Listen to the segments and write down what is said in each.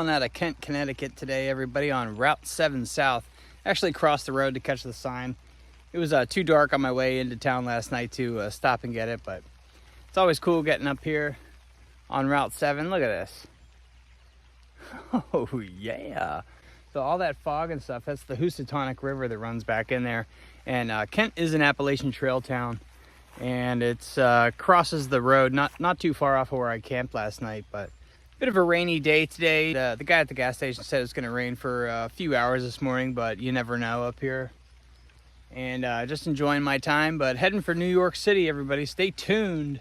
pulling out of Kent, Connecticut today, everybody, on Route 7 South. Actually crossed the road to catch the sign. It was too dark on my way into town last night to stop and get it, but it's always cool getting up here on Route 7. Look at this. Oh, yeah. So all that fog and stuff, that's the Housatonic River that runs back in there. And Kent is an Appalachian Trail town, and it's crosses the road, not too far off of where I camped last night, but bit of a rainy day today. The guy at the gas station said it's going to rain for a few hours this morning, but you never know up here. And just enjoying my time, but heading for New York City, everybody. Stay tuned.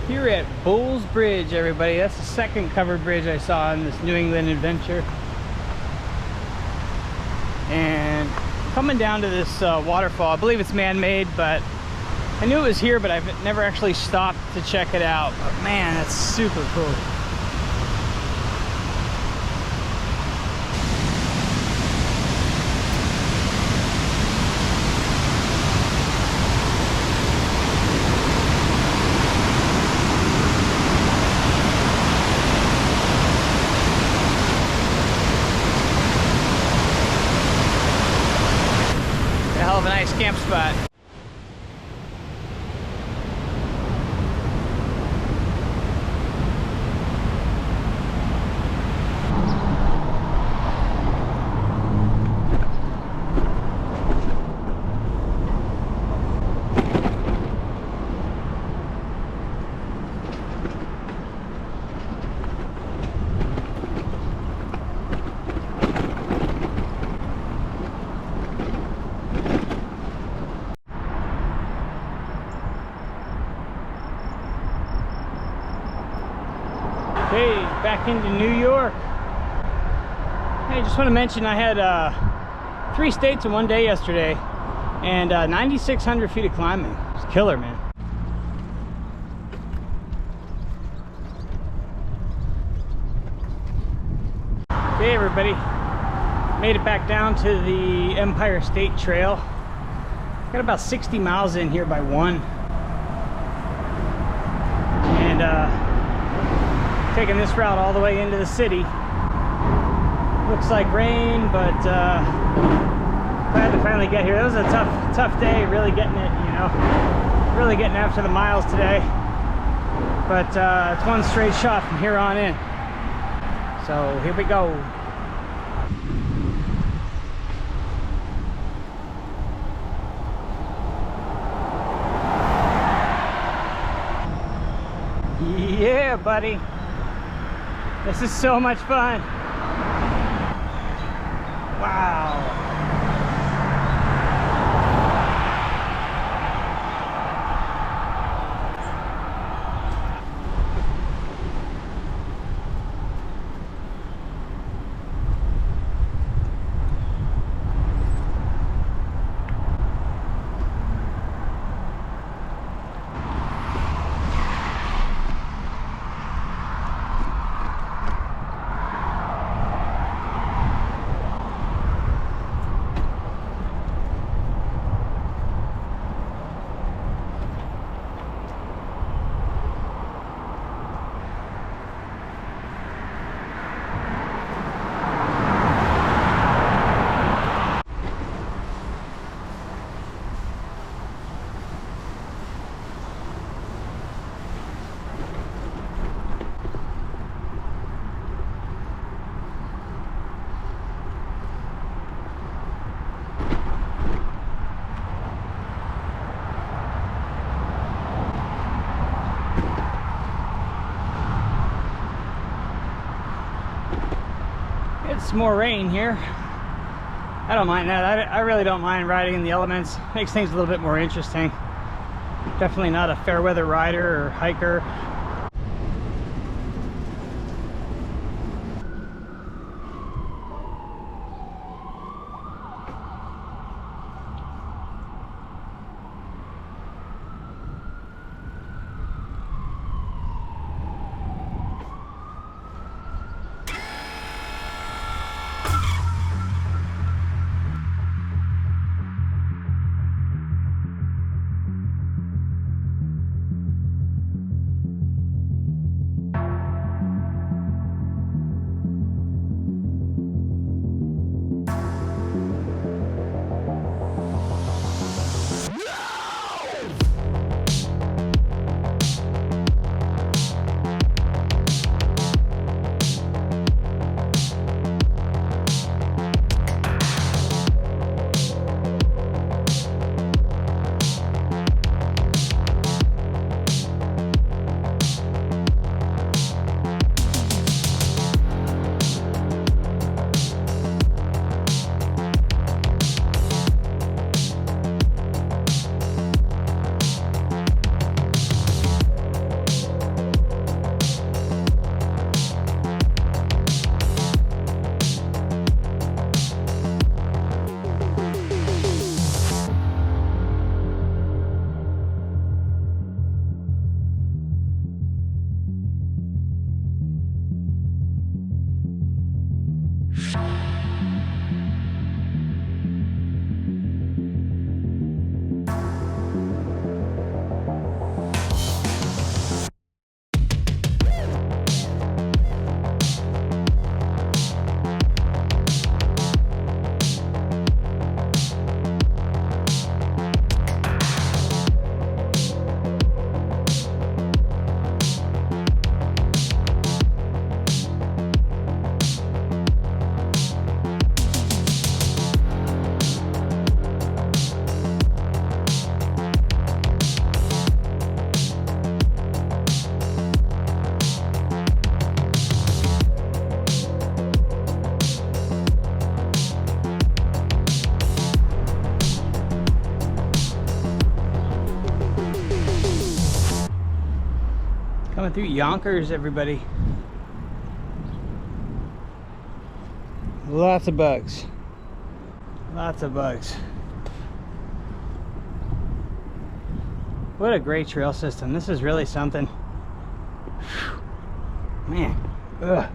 Here at Bulls Bridge, everybody. That's the second covered bridge I saw in this New England adventure. And coming down to this waterfall, I believe it's man-made, but I knew it was here, but I've never actually stopped to check it out. But man, that's super cool. Hell of a nice camp spot. Hey, back into New York. Hey, just want to mention I had 3 states in one day yesterday, and 9,600 feet of climbing. It's killer, man. Hey everybody, made it back down to the Empire State Trail. Got about 60 miles in here by 1. And taking this route all the way into the city. Looks like rain, but glad to finally get here. It was a tough day, really getting it, you know, really getting after the miles today. But it's one straight shot from here on in. So here we go. Yeah, buddy. This is so much fun. Wow. It's more rain here. I don't mind that. I really don't mind riding in the elements. Makes things a little bit more interesting. Definitely not a fair weather rider or hiker. Coming through Yonkers, everybody. Lots of bugs. Lots of bugs. What a great trail system. This is really something. Man. Ugh.